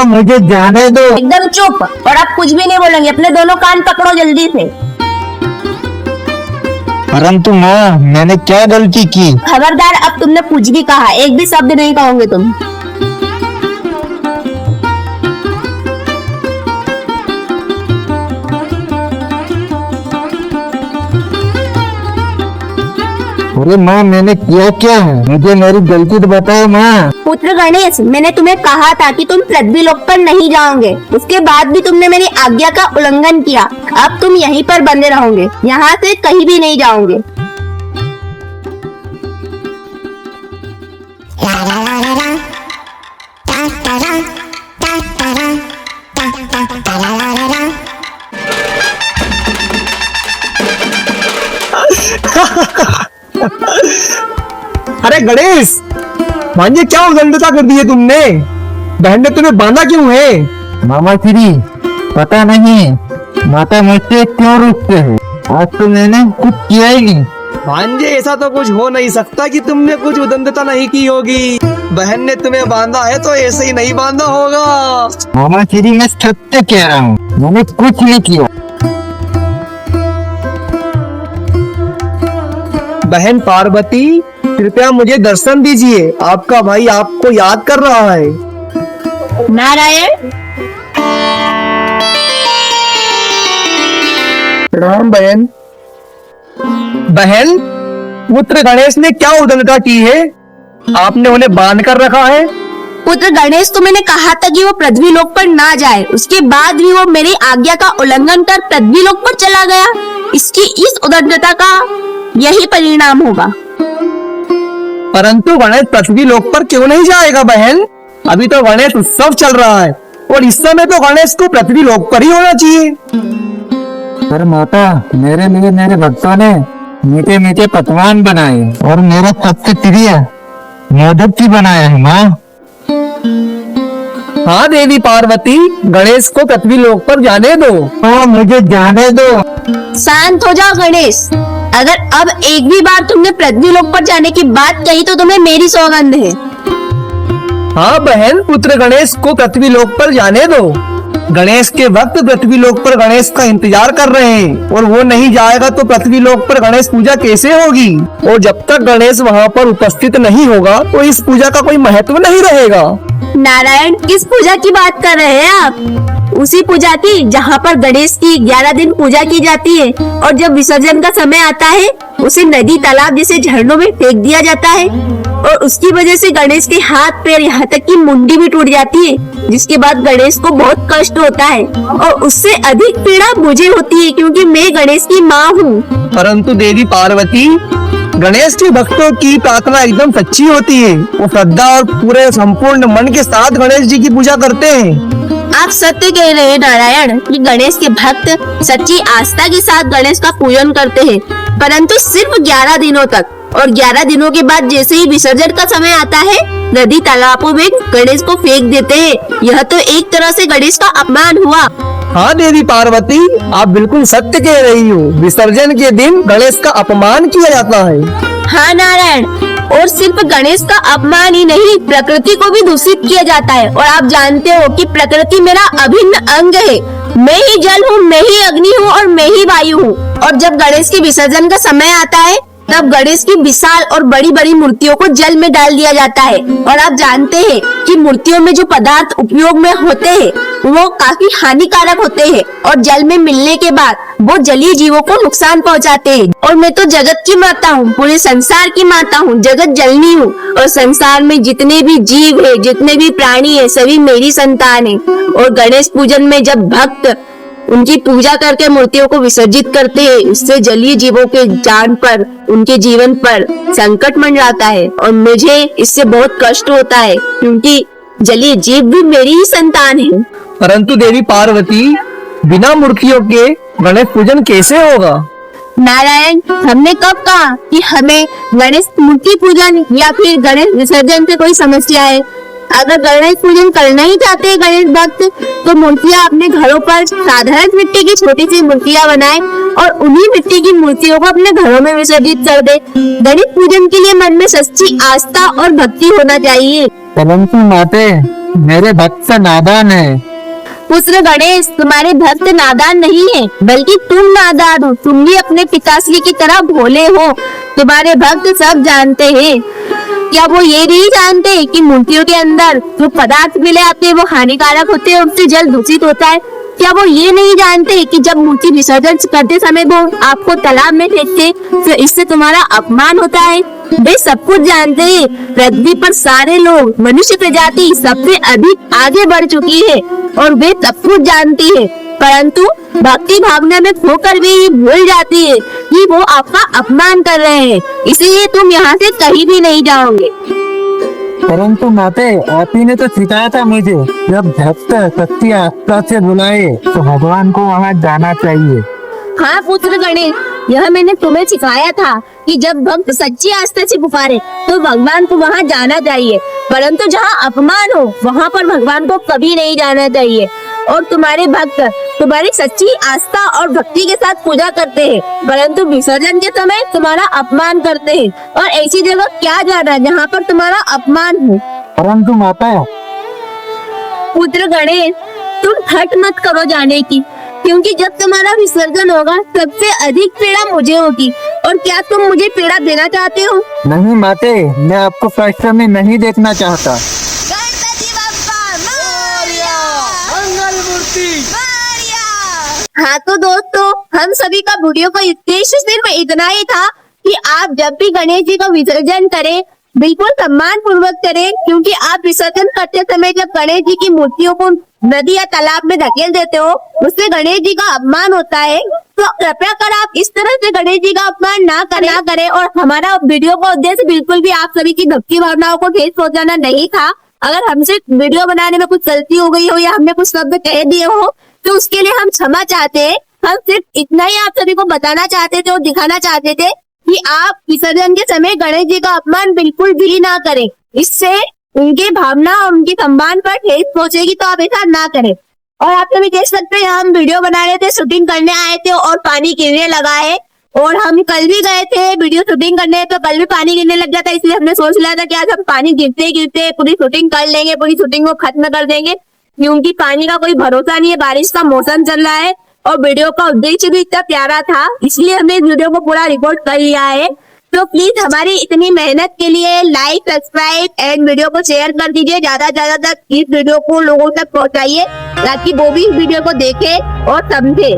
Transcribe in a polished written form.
मुझे जाने दो। एकदम चुप, और अब कुछ भी नहीं बोलेंगे। अपने दोनों कान पकड़ो जल्दी से। परंतु माँ, मैंने क्या गलती की? खबरदार, अब तुमने कुछ भी कहा, एक भी शब्द नहीं कहोगे तुम। अरे माँ, मैंने किया क्या है? मुझे मेरी गलती तो बताओ माँ। पुत्र गणेश, मैंने तुम्हें कहा था कि तुम पृथ्वी लोक पर नहीं जाओगे। उसके बाद भी तुमने मेरी आज्ञा का उल्लंघन किया। अब तुम यहीं पर बंधे रहोगे, यहाँ से कहीं भी नहीं जाओगे। अरे गणेश, मानिए क्या उद्दंडता कर दी है तुमने? बहन ने तुम्हें बांधा क्यों है? मामा श्री, पता नहीं माता मुझसे क्यों रुकते हैं। आज तो मैंने कुछ किया ही नहीं। भांजे, ऐसा तो कुछ हो नहीं सकता कि तुमने कुछ उद्दंडता नहीं की होगी। बहन ने तुम्हें बांधा है तो ऐसे ही नहीं बांधा होगा। मामा श्री, मैं सत्य कह रहा हूँ, मैंने कुछ नहीं किया। बहन पार्वती, कृपया मुझे दर्शन दीजिए। आपका भाई आपको याद कर रहा है। नारायण, प्रणाम बहन। बहन, पुत्र गणेश ने क्या उद्दंडता की है? आपने उन्हें बांध कर रखा है। पुत्र गणेश, तो मैंने कहा था कि वो पृथ्वी लोक पर ना जाए। उसके बाद भी वो मेरी आज्ञा का उल्लंघन कर पृथ्वी लोक पर चला गया। इसकी इस उद्दंडता का यही परिणाम होगा। परंतु गणेश पृथ्वी लोक पर क्यों नहीं जाएगा बहन? अभी तो गणेश उत्सव चल रहा है और इस समय तो गणेश को पृथ्वी लोक पर ही होना चाहिए। पर माता, मेरे लिए मेरे भक्तों ने मीठे मीठे पकवान बनाए और मेरा सबसे प्रिय मोदक भी बनाया है माँ। हाँ देवी पार्वती, गणेश को पृथ्वी लोक पर जाने दो। हाँ, मुझे जाने दो। शांत हो जाओ गणेश। अगर अब एक भी बार तुमने पृथ्वी लोक पर जाने की बात कही तो तुम्हें मेरी सौगंध है। हाँ बहन, पुत्र गणेश को पृथ्वी लोक पर जाने दो। गणेश के भक्त पृथ्वी लोक पर गणेश का इंतजार कर रहे हैं और वो नहीं जाएगा तो पृथ्वी लोक पर गणेश पूजा कैसे होगी? और जब तक गणेश वहाँ पर उपस्थित नहीं होगा तो इस पूजा का कोई महत्व नहीं रहेगा। नारायण, किस पूजा की बात कर रहे हैं आप? उसी पूजा की जहाँ पर गणेश की 11 दिन पूजा की जाती है और जब विसर्जन का समय आता है उसे नदी, तालाब जैसे झरनों में फेंक दिया जाता है और उसकी वजह से गणेश के हाथ, पैर, यहाँ तक कि मुंडी भी टूट जाती है, जिसके बाद गणेश को बहुत कष्ट होता है और उससे अधिक पीड़ा मुझे होती है क्योंकि मैं गणेश की माँ हूँ। परंतु देवी पार्वती, गणेश के भक्तों की प्रार्थना एकदम सच्ची होती है। वो श्रद्धा और पूरे संपूर्ण मन के साथ गणेश जी की पूजा करते हैं। आप सत्य कह रहे हैं नारायण कि गणेश के भक्त सच्ची आस्था के साथ गणेश का पूजन करते हैं, परंतु सिर्फ 11 दिनों तक। और 11 दिनों के बाद जैसे ही विसर्जन का समय आता है नदी, तालाबों में गणेश को फेंक देते हैं। यह तो एक तरह से गणेश का अपमान हुआ। हाँ देवी पार्वती, आप बिल्कुल सत्य कह रही हो। विसर्जन के दिन गणेश का अपमान किया जाता है। हाँ नारायण, और सिर्फ गणेश का अपमान ही नहीं, प्रकृति को भी दूषित किया जाता है। और आप जानते हो कि प्रकृति मेरा अभिन्न अंग है। मैं ही जल हूँ, मैं ही अग्नि हूँ और मैं ही वायु हूँ। और जब गणेश के विसर्जन का समय आता है तब गणेश की विशाल और बड़ी बड़ी मूर्तियों को जल में डाल दिया जाता है। और आप जानते हैं कि मूर्तियों में जो पदार्थ उपयोग में होते हैं वो काफी हानिकारक होते हैं और जल में मिलने के बाद वो जलीय जीवों को नुकसान पहुंचाते हैं। और मैं तो जगत की माता हूँ, पूरे संसार की माता हूँ, जगत जननी हूँ। और संसार में जितने भी जीव है, जितने भी प्राणी है, सभी मेरी संतान है। और गणेश पूजन में जब भक्त उनकी पूजा करके मूर्तियों को विसर्जित करते हैं, इससे जलीय जीवों के जान पर, उनके जीवन पर संकट मंडराता है। और मुझे इससे बहुत कष्ट होता है क्योंकि जलीय जीव भी मेरी ही संतान है। परंतु देवी पार्वती, बिना मूर्तियों के गणेश पूजन कैसे होगा? नारायण, हमने कब कहा कि हमें गणेश मूर्ति पूजन या फिर गणेश विसर्जन से कोई समस्या है? अगर गणेश पूजन करना ही चाहते हैं गणेश भक्त, तो मूर्तियाँ अपने घरों पर साधारण मिट्टी की छोटी सी मूर्तियाँ बनाएं और उन्हीं मिट्टी की मूर्तियों को अपने घरों में विसर्जित कर दे। गणेश पूजन के लिए मन में सच्ची आस्था और भक्ति होना चाहिए। परंतु माते, मेरे भक्त नादान है। पुत्र गणेश, तुम्हारे भक्त नादान नहीं है, बल्कि तुम नादान हो। तुम भी अपने पिताश्री की तरह भोले हो। तुम्हारे भक्त सब जानते हैं। क्या वो ये नहीं जानते कि मूर्तियों के अंदर जो पदार्थ मिले आते हैं वो हानिकारक होते हैं, उनसे जल दूषित होता है? क्या वो ये नहीं जानते कि जब मूर्ति विसर्जन करते समय वो आपको तालाब में फेंकते तो इससे तुम्हारा अपमान होता है? वे सब कुछ जानते हैं। पृथ्वी पर सारे लोग, मनुष्य प्रजाति सबसे अधिक आगे बढ़ चुकी है और वे सब कुछ जानती है, परंतु भक्ति भावना में खोकर भी ये भूल जाती है कि वो आपका अपमान कर रहे हैं। इसलिए तुम यहाँ से कहीं भी नहीं जाओगे। परंतु माते, आप ही ने तो सिखाया था मुझे, जब भक्त सच्ची आस्था से बुलाए तो भगवान को वहाँ जाना चाहिए। हाँ पुत्र गणेश, यह मैंने तुम्हें सिखाया था कि जब भक्त सच्ची आस्था से पुकारे तो भगवान को वहाँ जाना चाहिए, परंतु जहाँ अपमान हो वहाँ पर भगवान को कभी नहीं जाना चाहिए। और तुम्हारे भक्त तुम्हारी सच्ची आस्था और भक्ति के साथ पूजा करते हैं, परंतु विसर्जन के समय तुम्हारा अपमान करते हैं। और ऐसी जगह क्या जाना जहाँ पर तुम्हारा अपमान हो। परंतु माता, पुत्र गणेश, तुम हट मत करो जाने की, क्योंकि जब तुम्हारा विसर्जन होगा सबसे अधिक पीड़ा मुझे होगी। और क्या तुम मुझे पीड़ा देना चाहते हो? नहीं माते, मैं आपको कष्ट में नहीं देखना चाहता। हाँ तो दोस्तों, हम सभी का वीडियो का उद्देश्य सिर्फ इतना ही था कि आप जब भी गणेश जी का विसर्जन करें बिल्कुल सम्मान पूर्वक करें, क्योंकि आप विसर्जन करते समय जब गणेश जी की मूर्तियों को नदी या तालाब में धकेल देते हो उससे गणेश जी का अपमान होता है। तो कृपया कर आप इस तरह से गणेश जी का अपमान ना करें। और हमारा वीडियो का उद्देश्य बिल्कुल भी आप सभी की भक्ति भावनाओं को ठेस पहुंचाना नहीं था। अगर हमसे वीडियो बनाने में कुछ गलती हो गई हो या हमने कुछ शब्द कह दिए हो तो उसके लिए हम क्षमा चाहते हैं। हम सिर्फ इतना ही आप सभी को बताना चाहते थे और दिखाना चाहते थे कि आप विसर्जन के समय गणेश जी का अपमान बिल्कुल भी ना करें। इससे उनकी भावना और उनके सम्मान पर ठेस पहुंचेगी, तो आप ऐसा ना करें। और आप सभी देख सकते हैं हम वीडियो बना रहे थे, शूटिंग करने आए थे और पानी गिरने लगा है। और हम कल भी गए थे वीडियो शूटिंग करने, तो कल भी पानी गिरने लग गया था। इसलिए हमने सोच लिया था कि आज हम पानी गिरते गिरते पूरी शूटिंग कर लेंगे, पूरी शूटिंग को खत्म कर देंगे, क्योंकि पानी का कोई भरोसा नहीं है। बारिश का मौसम चल रहा है और वीडियो का उद्देश्य भी इतना प्यारा था, इसलिए हमने इस वीडियो को पूरा रिकॉर्ड कर लिया है। तो प्लीज हमारी इतनी मेहनत के लिए लाइक, सब्सक्राइब एंड वीडियो को शेयर कर दीजिए। ज्यादा से ज्यादा तक इस वीडियो को लोगों तक पहुंचाइए ताकि वो भी इस वीडियो को देखे और समझे।